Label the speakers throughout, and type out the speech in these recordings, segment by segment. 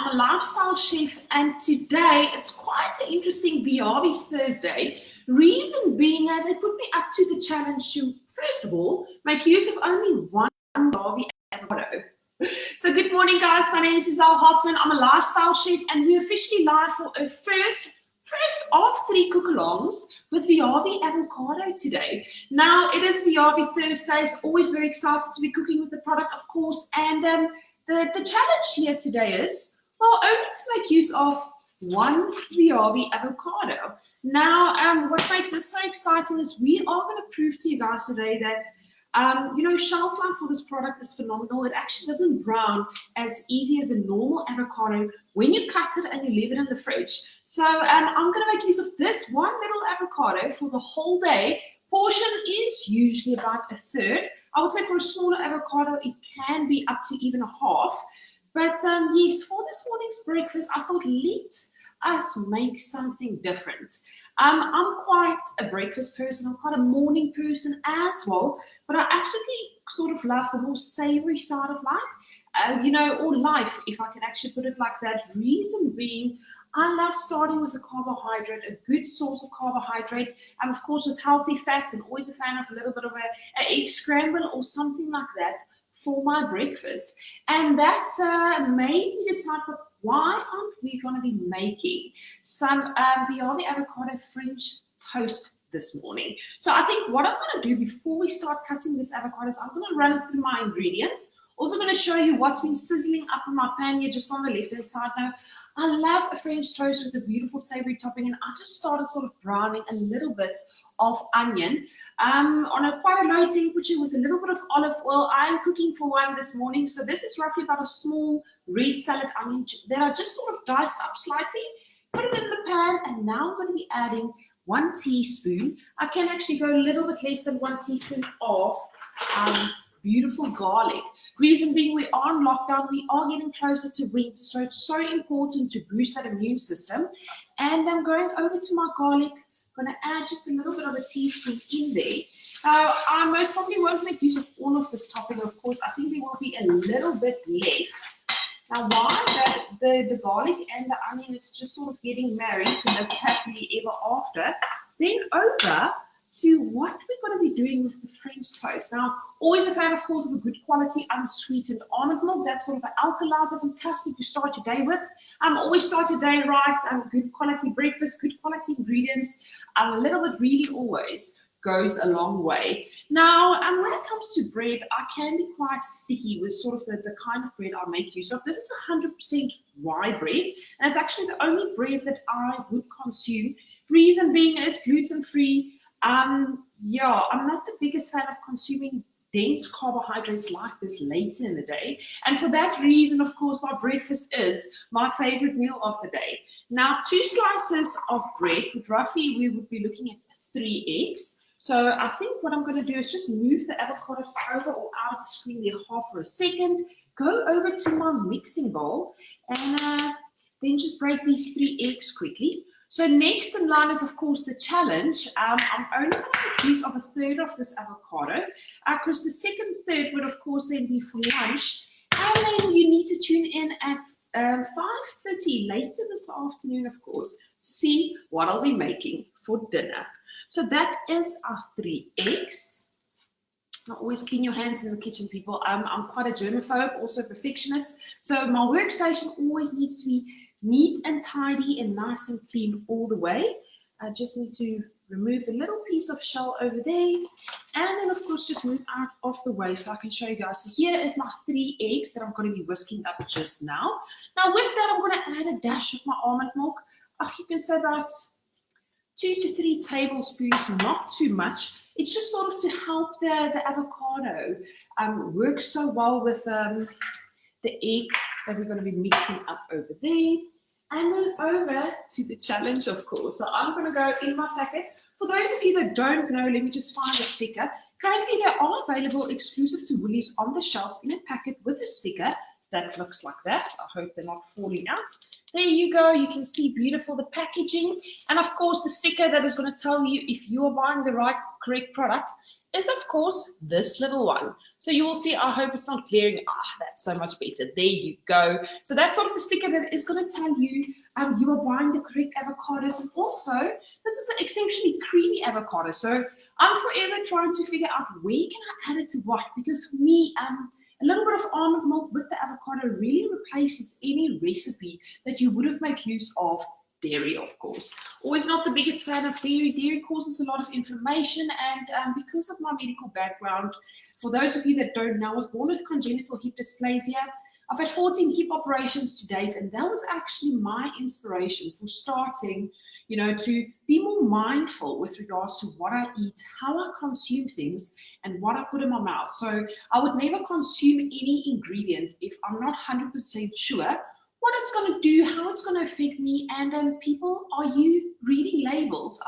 Speaker 1: I'm a lifestyle chef, and today it's quite an interesting Viavi Thursday. Reason being that they put me up to the challenge to, first of all, make use of only one Viavi avocado. So good morning, guys. My name is Isabel Hoffman. I'm a lifestyle chef, and we're officially live for a first of 3 cook-alongs with Viavi avocado today. Now, it is Viavi Thursdays. Always very excited to be cooking with the product, of course. And the challenge here today is, well, only to make use of one Viavi avocado. Now, what makes this so exciting is we are going to prove to you guys today that shelf life for this product is phenomenal. It actually doesn't brown as easy as a normal avocado when you cut it and you leave it in the fridge. So I'm going to make use of this one little avocado for the whole day. Portion is usually about a third. I would say for a smaller avocado, it can be up to even a half. But yes, for this morning's breakfast, I thought let us make something different. I'm quite a breakfast person. I'm quite a morning person as well. But I absolutely sort of love the more savory side of life, or life, if I can actually put it like that. Reason being, I love starting with a carbohydrate, a good source of carbohydrate, and of course with healthy fats, and always a fan of a little bit of an egg scramble or something like that for my breakfast. And that made me decide, why aren't we going to be making some Viavi avocado French toast this morning? So I think what I'm going to do before we start cutting this avocado is I'm going to run through my ingredients. Also going to show you what's been sizzling up in my pan here just on the left-hand side now. I love a French toast with a beautiful savory topping, and I just started sort of browning a little bit of onion on quite a low temperature with a little bit of olive oil. I'm cooking for one this morning, so this is roughly about a small red salad onion that I just sort of diced up slightly, put it in the pan, and now I'm going to be adding 1 teaspoon. I can actually go a little bit less than 1 teaspoon of beautiful garlic. Reason being, we are in lockdown, we are getting closer to winter, so it's so important to boost that immune system. And I'm going over to my garlic. I'm going to add just a little bit of a teaspoon in there. I most probably won't make use of all of this topping, of course. I think there will be a little bit left. Now, while the garlic and the onion is just sort of getting married to live happily ever after, then over to what we're going to be doing with the French toast. Now, always a fan, of course, of a good quality unsweetened almond milk. That's sort of an alkalizer, fantastic to start your day with. Always start your day right. Good quality breakfast, good quality ingredients. A little bit really always goes a long way. Now, when it comes to bread, I can be quite sticky with sort of the kind of bread I make use of. This is 100% rye bread, and it's actually the only bread that I would consume. Reason being is gluten-free. I'm not the biggest fan of consuming dense carbohydrates like this later in the day. And for that reason, of course, my breakfast is my favorite meal of the day. Now, 2 slices of bread, we would be looking at 3 eggs. So I think what I'm going to do is just move the avocados over or out of the screen there for a second, go over to my mixing bowl, and then just break these 3 eggs quickly. So next in line is, of course, the challenge. I'm only going to make use of a third of this avocado because the second third would, of course, then be for lunch. And then you need to tune in at 5:30 later this afternoon, of course, to see what I'll be making for dinner. So that is our 3 eggs. Now, always clean your hands in the kitchen, people. I'm quite a germaphobe, also a perfectionist. So my workstation always needs to be neat and tidy and nice and clean all the way. I just need to remove a little piece of shell over there, and then of course just move out of the way so I can show you guys. So here is my 3 eggs that I'm going to be whisking up just now. Now with that, I'm going to add a dash of my almond milk. You can say about 2 to 3 tablespoons, not too much. It's just sort of to help the avocado work so well with the egg that we're going to be mixing up over there. And then over to the challenge, of course. So I'm going to go in my packet. For those of you that don't know, let me just find a sticker. Currently, they are available exclusive to Woolies on the shelves in a packet with a sticker that looks like that. I hope they're not falling out. There you go. You can see beautiful the packaging. And of course, the sticker that is going to tell you if you are buying the correct product is, of course, this little one. So you will see, I hope it's not glaring. That's so much better. There you go. So that's sort of the sticker that is going to tell you you are buying the correct avocados. And also, this is an exceptionally creamy avocado. So I'm forever trying to figure out where can I add it to what, because for me, a little bit of almond milk with the avocado really replaces any recipe that you would have made use of. Dairy, of course. Always not the biggest fan of dairy. Dairy causes a lot of inflammation, and because of my medical background, for those of you that don't know, I was born with congenital hip dysplasia. I've had 14 hip operations to date, and that was actually my inspiration for starting, to be more mindful with regards to what I eat, how I consume things, and what I put in my mouth. So I would never consume any ingredient if I'm not 100% sure what it's going to do, how it's going to affect me. And people, are you reading labels?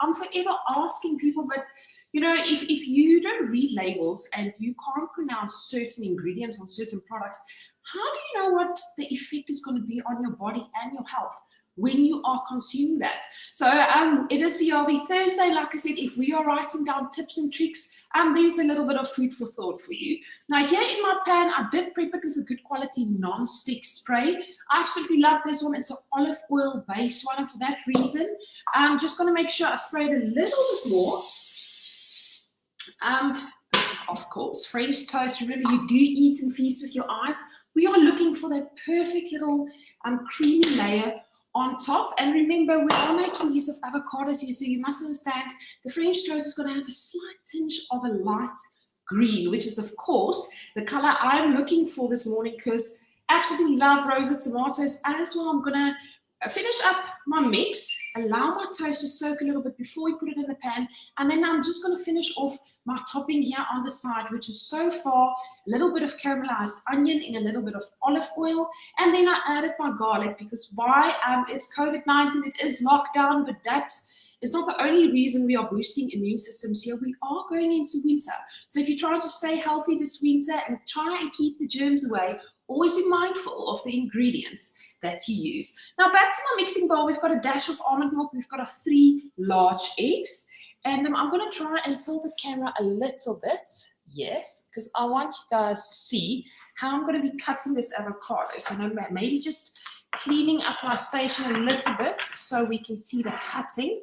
Speaker 1: I'm forever asking people, but if you don't read labels and you can't pronounce certain ingredients on certain products, how do you know what the effect is going to be on your body and your health when you are consuming that? So it is Viavi Thursday. Like I said, if we are writing down tips and tricks, there's a little bit of food for thought for you. Now here in my pan, I did prep it with a good quality non-stick spray. I absolutely love this one. It's an olive oil based one, and for that reason, I'm just going to make sure I spray it a little bit more. Of course, French toast, remember you do eat and feast with your eyes. We are looking for that perfect little creamy layer on top. And remember, we are making use of avocados here, so you must understand the French toast is going to have a slight tinge of a light green, which is, of course, the color I'm looking for this morning, because absolutely love rosa tomatoes as well. I'm going to finish up my mix, allow my toast to soak a little bit before we put it in the pan, and then I'm just going to finish off my topping here on the side, which is so far a little bit of caramelized onion in a little bit of olive oil, and then I added my garlic, because why? It's COVID-19, it is lockdown, but that is not the only reason we are boosting immune systems here. We are going into winter, so if you're trying to stay healthy this winter and try and keep the germs away, always be mindful of the ingredients that you use. Now back to my mixing bowl, we've got a dash of almond milk, we've got 3 large eggs, and I'm going to try and tilt the camera a little bit, yes, because I want you guys to see how I'm going to be cutting this avocado. So maybe just cleaning up my station a little bit so we can see the cutting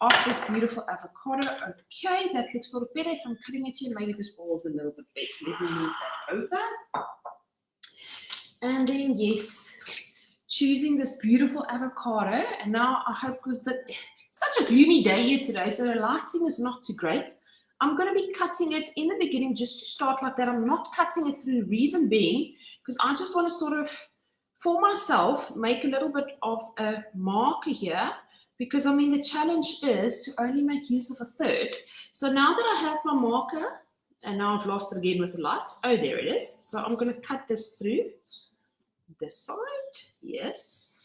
Speaker 1: of this beautiful avocado. Okay, that looks sort of better. If I'm cutting it here, maybe this ball's a little bit big. Let me move that over. And then, yes, choosing this beautiful avocado. And now I hope, because it's such a gloomy day here today, so the lighting is not too great. I'm going to be cutting it in the beginning just to start like that. I'm not cutting it through, reason being, because I just want to sort of, for myself, make a little bit of a marker here, because the challenge is to only make use of 1/3. So now that I have my marker, and now I've lost it again with the light. Oh, there it is. So I'm going to cut this through this side, yes.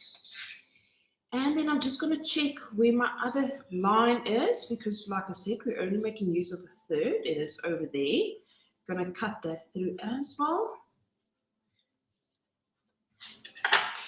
Speaker 1: And then I'm just going to check where my other line is, because like I said, we're only making use of 1/3. It is over there. Going to cut that through as well.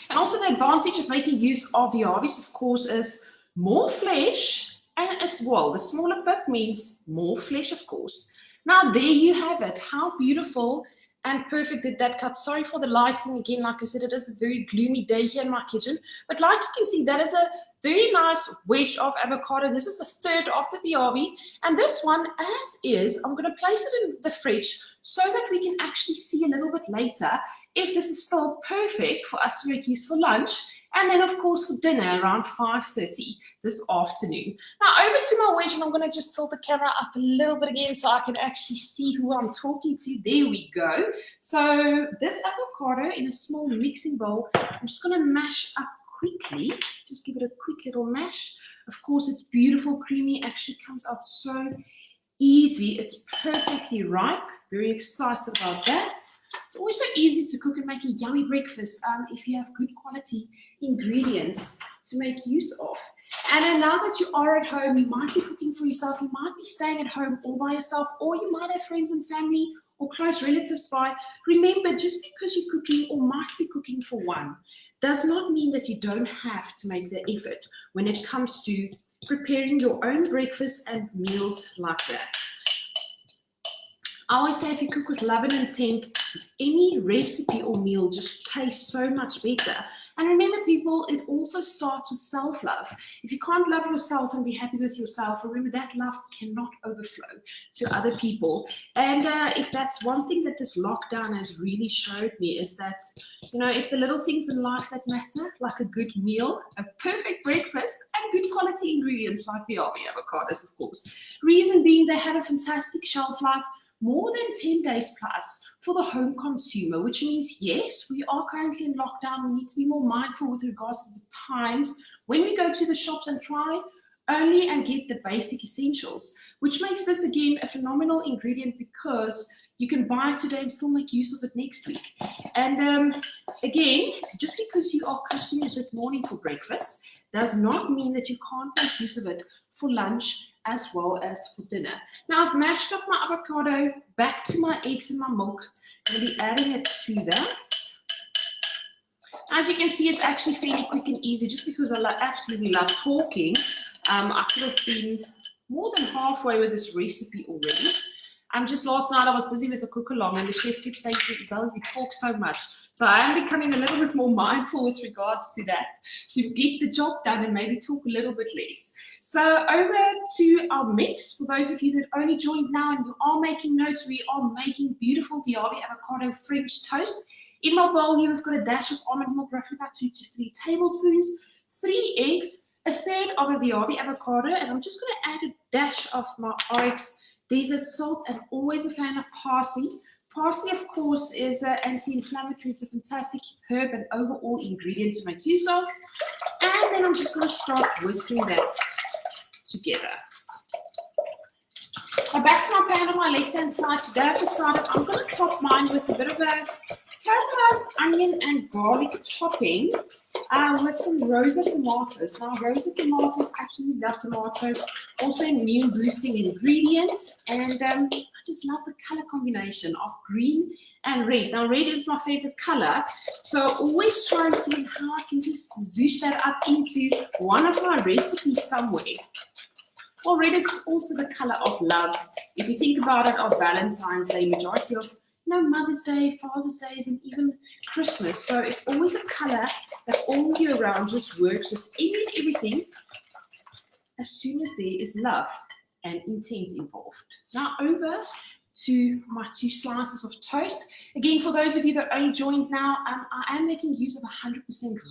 Speaker 1: And also the advantage of making use of the Viavis, of course, is more flesh, and as well, the smaller pip means more flesh, of course. Now there you have it. How beautiful and perfect did that cut. Sorry for the lighting again. Like I said, it is a very gloomy day here in my kitchen. But like you can see, that is a very nice wedge of avocado. This is 1/3 of the Viavi. And this one, as is, I'm going to place it in the fridge so that we can actually see a little bit later if this is still perfect for us to make use for lunch. And then, of course, for dinner around 5:30 this afternoon. Now, over to my wedge, and I'm going to just tilt the camera up a little bit again so I can actually see who I'm talking to. There we go. So this avocado in a small mixing bowl, I'm just going to mash up quickly. Just give it a quick little mash. Of course, it's beautiful, creamy. Actually comes out so easy. It's perfectly ripe. Very excited about that. It's always so easy to cook and make a yummy breakfast if you have good quality ingredients to make use of. And then now that you are at home, you might be cooking for yourself, you might be staying at home all by yourself, or you might have friends and family or close relatives by. Remember, just because you're cooking or might be cooking for one does not mean that you don't have to make the effort when it comes to preparing your own breakfast and meals like that. I always say if you cook with love and intent, any recipe or meal just tastes so much better. And remember, people, it also starts with self-love. If you can't love yourself and be happy with yourself, remember that love cannot overflow to other people. And if that's one thing that this lockdown has really showed me is that, it's the little things in life that matter, like a good meal, a perfect breakfast, and good quality ingredients like Viavi avocados, of course. Reason being, they have a fantastic shelf life, more than 10 days plus for the home consumer, which means, yes, we are currently in lockdown. We need to be more mindful with regards to the times when we go to the shops and try only and get the basic essentials, which makes this, again, a phenomenal ingredient because you can buy it today and still make use of it next week. And again, just because you are cutting it this morning for breakfast does not mean that you can't make use of it for lunch as well as for dinner. Now I've mashed up my avocado back to my eggs and my milk. I'm going to be adding it to that. As you can see, it's actually fairly quick and easy just because I absolutely love talking. I could have been more than halfway with this recipe already. Just last night I was busy with a cook along and the chef kept saying to me, Zell, you talk so much. So I am becoming a little bit more mindful with regards to that. So get the job done and maybe talk a little bit less. So over to our mix. For those of you that only joined now and you are making notes, we are making beautiful Viavi avocado French toast. In my bowl here we've got a dash of almond milk, roughly about 2 to 3 tablespoons, 3 eggs, a third of a Viavi avocado, and I'm just going to add a dash of my RX desert salt, and always a fan of parsley. Parsley, of course, is anti-inflammatory. It's a fantastic herb and overall ingredient to make use of. And then I'm just going to start whisking that together. Now back to my pan on my left-hand side. Today I've decided I'm going to top mine with a bit of a caramelized onion and garlic topping with some rosa tomatoes. Now, rosa tomatoes, absolutely love tomatoes. Also immune boosting ingredient. And I just love the color combination of green and red. Now, red is my favorite color. So I always try and see how I can just zoosh that up into one of my recipes somewhere. Well, red is also the color of love. If you think about it, of Valentine's Day, majority of Mother's Day, Father's Days, and even Christmas. So it's always a color that all year round just works with any and everything as soon as there is love and intent involved. Now over to my 2 slices of toast. Again, for those of you that only joined now, I am making use of 100%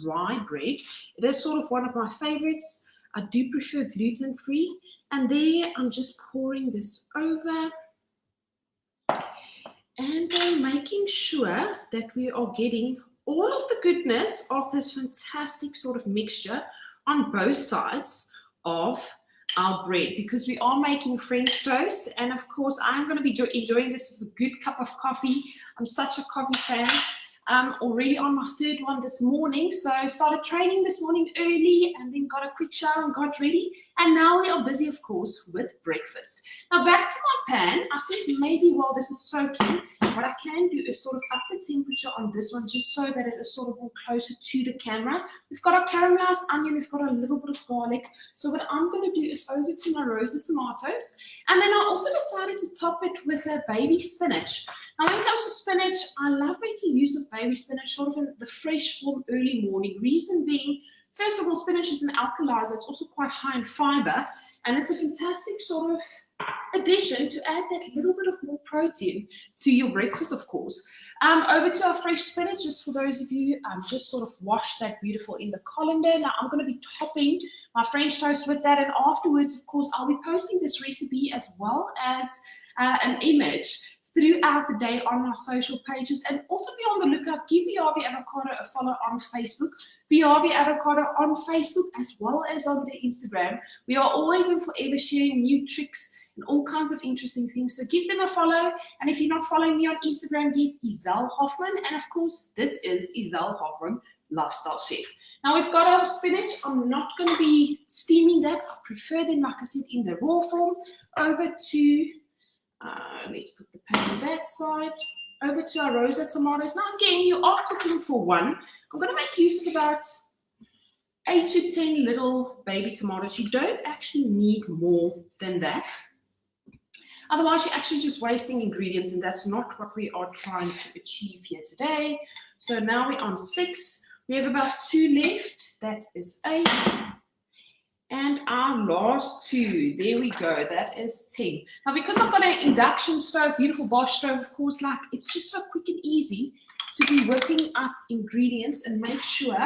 Speaker 1: rye bread. It is sort of one of my favorites. I do prefer gluten-free. And there I'm just pouring this over. And making sure that we are getting all of the goodness of this fantastic sort of mixture on both sides of our bread, because we are making French toast. And of course, I'm going to be enjoying this with a good cup of coffee. I'm such a coffee fan. Already on my 3rd one this morning. So I started training this morning early and then got a quick shower and got ready. And now we are busy, of course, with breakfast. Now back to my pan. I think maybe while this is soaking, what I can do is sort of up the temperature on this one just so that it is sort of more closer to the camera. We've got our caramelized onion. We've got a little bit of garlic. So what I'm going to do is over to my rosa tomatoes. And then I also decided to top it with a baby spinach. Now when it comes to spinach, I love making use of baby spinach sort of in the fresh form early morning. Reason being, first of all, spinach is an alkalizer. It's also quite high in fiber, and it's a fantastic sort of addition to add that little bit of more protein to your breakfast, of course. Over to our fresh spinach, just for those of you, just sort of wash that beautiful in the colander. Now I'm going to be topping my French toast with that, and afterwards, of course, I'll be posting this recipe as well as an image throughout the day on my social pages, and also be on the lookout. Give Viavi Avocado a follow on Facebook, Viavi Avocado on Facebook as well as on the Instagram. We are always and forever sharing new tricks and all kinds of interesting things. So give them a follow. And if you're not following me on Instagram yet, Izelle Hoffman. And of course, this is Izelle Hoffman, Lifestyle Chef. Now we've got our spinach. I'm not going to be steaming that. I prefer them, like I said, in the raw form. Over to let's put the pan on that side. Over to our rosa tomatoes. Now again, you are cooking for one. I'm going to make use of about 8 to 10 little baby tomatoes. You don't actually need more than that. Otherwise, you're actually just wasting ingredients, and that's not what we are trying to achieve here today. So now we're on 6. We have about 2 left. That is 8. And our last 2, there we go, that is 10. Now, because I've got an induction stove, beautiful Bosch stove, of course, like it's just so quick and easy to be whipping up ingredients and make sure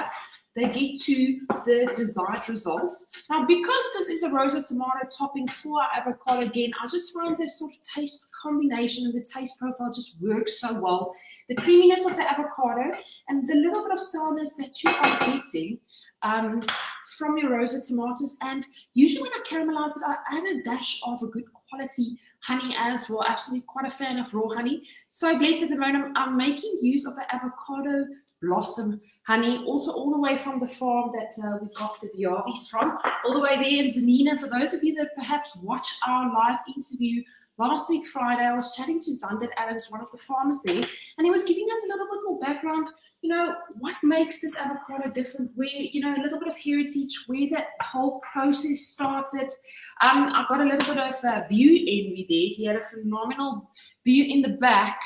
Speaker 1: they get to the desired results. Now, because this is a rosa tomato topping for our avocado again, I just find the sort of taste combination and the taste profile just works so well. The creaminess of the avocado and the little bit of sourness that you are getting from your rosa tomatoes. And usually when I caramelize it, I add a dash of a good quality honey as well. Absolutely quite a fan of raw honey. So blessed at the moment, I'm making use of the avocado blossom honey, also all the way from the farm that we got the Viavis from, all the way there in Zanina. For those of you that perhaps watched our live interview last week Friday, I was chatting to Zander Adams, one of the farmers there, and he was giving us a little bit more background, you know, what makes this avocado different, where, you know, a little bit of heritage, where that whole process started. I got a little bit of view envy there. He had a phenomenal view in the back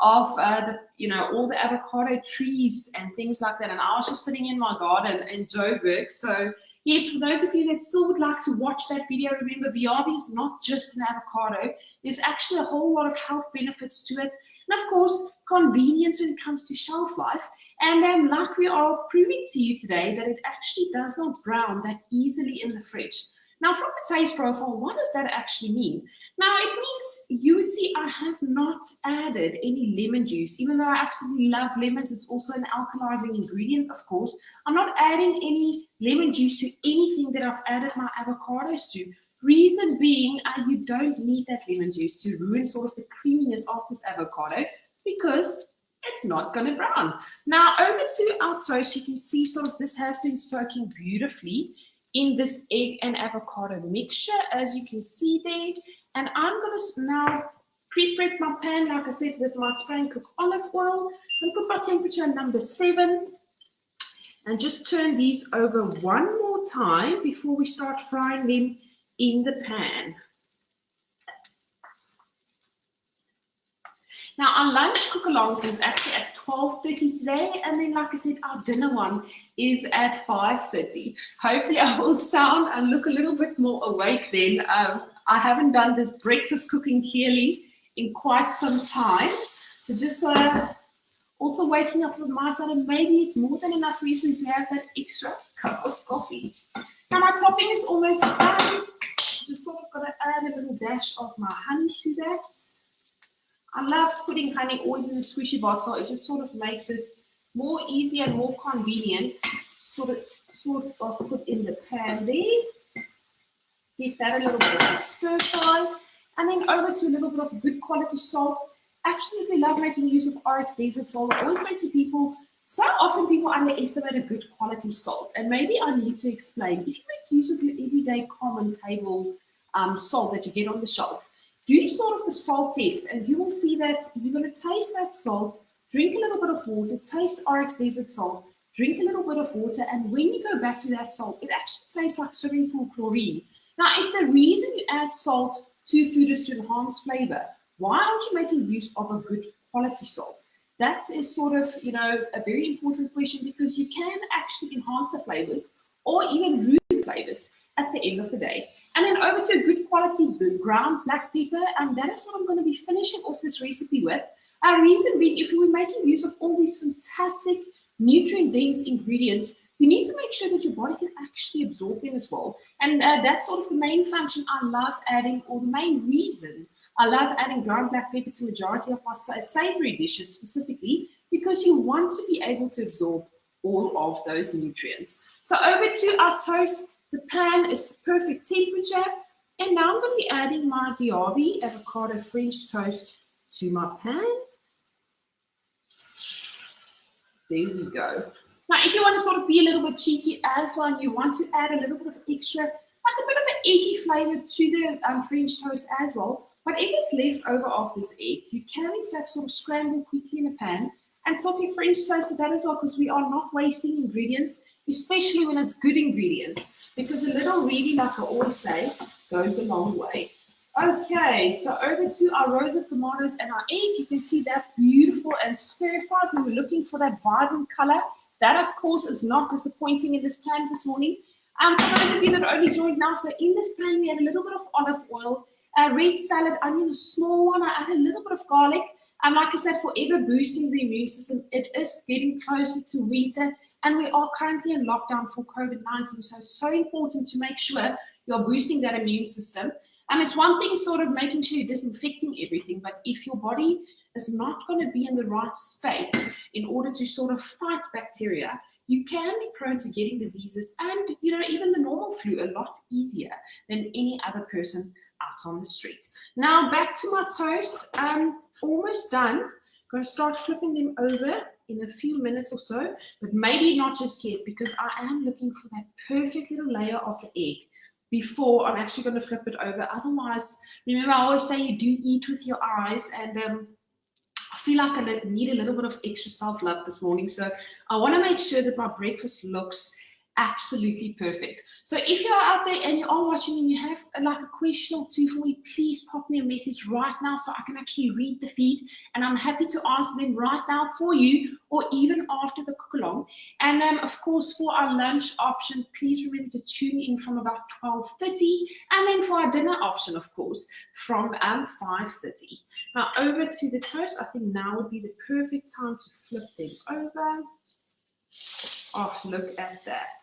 Speaker 1: of the, you know, all the avocado trees and things like that. And I was just sitting in my garden in Joburg. So yes, for those of you that still would like to watch that video, remember Viavi is not just an avocado. There's actually a whole lot of health benefits to it. And of course, convenience when it comes to shelf life. And like we are proving to you today, that it actually does not brown that easily in the fridge. Now, from the taste profile, what does that actually mean? Now, it means you would see I have not added any lemon juice, even though I absolutely love lemons. It's also an alkalizing ingredient, of course. I'm not adding any lemon juice to anything that I've added my avocados to. Reason being, you don't need that lemon juice to ruin sort of the creaminess of this avocado, because it's not going to brown. Now, over to our toast, you can see sort of this has been soaking beautifully in this egg and avocado mixture, as you can see there. And I'm going to now pre-prep my pan, like I said, with my spray and cook olive oil. I'm going to put my temperature number 7 and just turn these over one more time before we start frying them in the pan. Now, our lunch cook-alongs is actually at 12:30 today, and then, like I said, our dinner one is at 5:30. Hopefully, I will sound and look a little bit more awake then. I haven't done this breakfast cooking clearly in quite some time, so just also waking up with my side, and maybe it's more than enough reason to have that extra cup of coffee. Now, my topping is almost done. Just sort of got to add a little dash of my honey to that. I love putting honey always in a squishy bottle. It just sort of makes it more easy and more convenient. Sort of put in the pan there. Give that a little bit of a stir fry. And then over to a little bit of good quality salt. Absolutely love making use of Oryx desert salt. I always say to people, so often people underestimate a good quality salt. And maybe I need to explain. If you make use of your everyday common table salt that you get on the shelf, do sort of the salt test, and you will see that you're going to taste that salt, drink a little bit of water, taste Oryx desert salt, drink a little bit of water, and when you go back to that salt, it actually tastes like swimming pool chlorine. Now, if the reason you add salt to food is to enhance flavor, why aren't you making use of a good quality salt? That is sort of, you know, a very important question, because you can actually enhance the flavors or even ruin flavors at the end of the day. And then over to a good quality ground black pepper, and that is what I'm going to be finishing off this recipe with. Our reason being, if we're making use of all these fantastic nutrient-dense ingredients, you need to make sure that your body can actually absorb them as well. And that's sort of the main function I love adding, or the main reason I love adding ground black pepper to majority of my savory dishes specifically, because you want to be able to absorb all of those nutrients. So over to our toast. The pan is perfect temperature, and now I'm going to be adding my Viavi avocado French toast to my pan. There we go. Now, if you want to sort of be a little bit cheeky as well, and you want to add a little bit of extra, like a bit of an eggy flavor to the French toast as well, whatever is left over of this egg, you can in fact sort of scramble quickly in a pan and top your French toast with that as well, because we are not wasting ingredients, especially when it's good ingredients, because a little really, like I always say, goes a long way. Okay, so over to our roasted tomatoes and our egg. You can see that's beautiful and stir-fried. We were looking for that vibrant color. That, of course, is not disappointing in this pan this morning. For those of you that only joined now, so in this pan we had a little bit of olive oil, red salad, onion, a small one. I added a little bit of garlic. Like I said, forever boosting the immune system. It is getting closer to winter, and we are currently in lockdown for COVID-19. So it's so important to make sure you're boosting that immune system. It's one thing sort of making sure you're disinfecting everything, but if your body is not going to be in the right state in order to sort of fight bacteria, you can be prone to getting diseases and, even the normal flu a lot easier than any other person out on the street. Now, back to my toast. Almost done. I'm going to start flipping them over in a few minutes or so, but maybe not just yet because I am looking for that perfect little layer of the egg before I'm actually going to flip it over. Otherwise, remember I always say you do eat with your eyes, and I feel like I need a little bit of extra self-love this morning. So I want to make sure that my breakfast looks absolutely perfect. So if you're out there and you are watching and you have like a question or two for me, please pop me a message right now so I can actually read the feed, and I'm happy to answer them right now for you or even after the cook along. And of course, for our lunch option, please remember to tune in from about 12:30, and then for our dinner option, of course, from 5:30. Now over to the toast. I think now would be the perfect time to flip them over. Oh, look at that.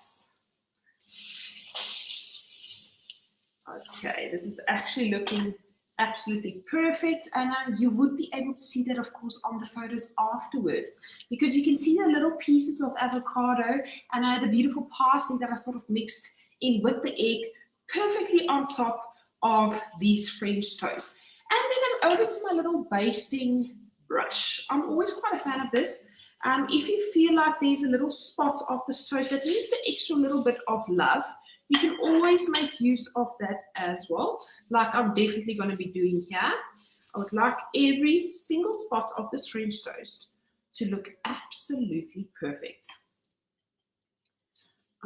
Speaker 1: Okay, this is actually looking absolutely perfect, and you would be able to see that, of course, on the photos afterwards, because you can see the little pieces of avocado and the beautiful parsley that are sort of mixed in with the egg perfectly on top of these French toast. And then I'm over to my little basting brush. I'm always quite a fan of this. If you feel like there's a little spot of this toast that needs an extra little bit of love, you can always make use of that as well, like I'm definitely going to be doing here. I would like every single spot of this French toast to look absolutely perfect.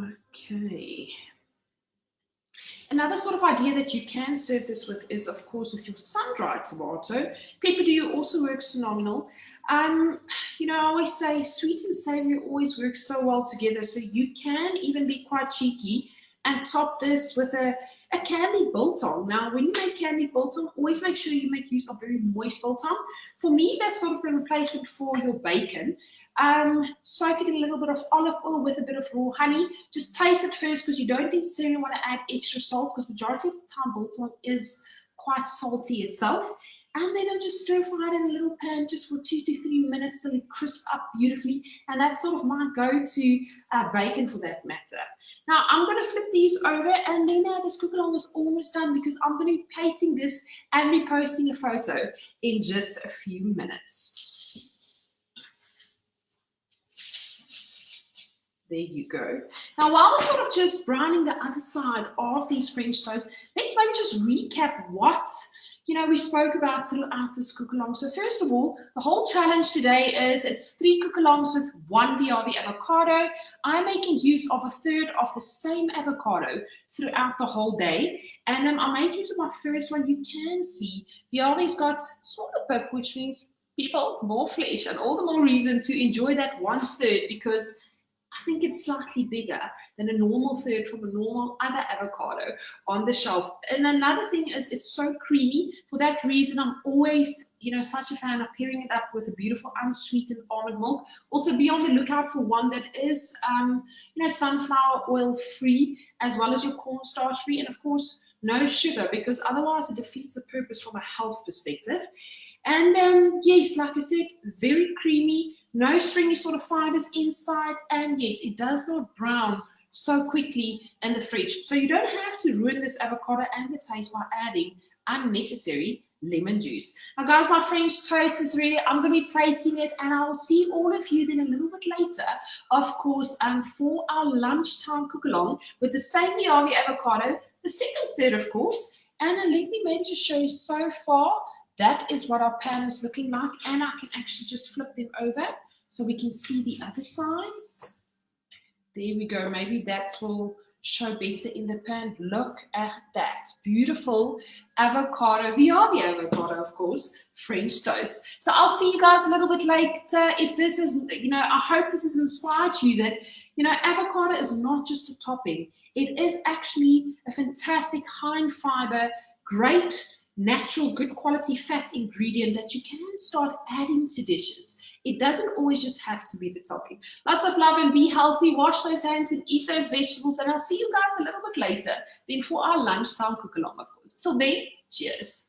Speaker 1: Okay. Another sort of idea that you can serve this with is, of course, with your sun-dried tomato. Pepperdew also works phenomenal. I always say sweet and savory always work so well together, so you can even be quite cheeky and top this with a candied biltong. Now, when you make candied biltong, always make sure you make use of very moist biltong. For me, that's sort of the replacement for your bacon. Soak it in a little bit of olive oil with a bit of raw honey. Just taste it first, because you don't necessarily want to add extra salt, because majority of the time biltong is quite salty itself. And then I'll just stir fry it in a little pan just for 2 to 3 minutes till it crisps up beautifully. And that's sort of my go-to bacon for that matter. Now I'm going to flip these over, and then this cook along is almost done, because I'm going to be plating this and be posting a photo in just a few minutes. There you go. Now, while we're sort of just browning the other side of these French toast, let's maybe just recap what we spoke about throughout this cook-along. So first of all, the whole challenge today is it's 3 cook-alongs with 1 Viavi avocado. I'm making use of a third of the same avocado throughout the whole day. And I made use of my first one. You can see Viavi's got smaller pip, which means people, more flesh, and all the more reason to enjoy that 1/3, because I think it's slightly bigger than a normal third from a normal other avocado on the shelf. And another thing is it's so creamy. For that reason, I'm always, such a fan of pairing it up with a beautiful unsweetened almond milk. Also, be on the lookout for one that is, sunflower oil free, as well as your cornstarch free, and of course, no sugar, because otherwise it defeats the purpose from a health perspective. And yes, like I said, very creamy, no stringy sort of fibers inside, and yes, it does not brown so quickly in the fridge. So you don't have to ruin this avocado and the taste by adding unnecessary lemon juice. Now guys, my French toast is ready. I'm going to be plating it, and I will see all of you then a little bit later, of course, for our lunchtime cook along with the same Viavi avocado, the second third, of course. And let me maybe just show you so far. That is what our pan is looking like, and I can actually just flip them over so we can see the other sides. There we go. Maybe that will show better in the pan. Look at that. Beautiful avocado, Viavi avocado, of course, French toast. So I'll see you guys a little bit later. If this is, I hope this has inspired you that, avocado is not just a topping. It is actually a fantastic high in fiber, great natural, good quality fat ingredient that you can start adding to dishes. It doesn't always just have to be the topping. Lots of love and be healthy. Wash those hands and eat those vegetables. And I'll see you guys a little bit later. Then for our lunchtime cook along, of course. Till then, cheers.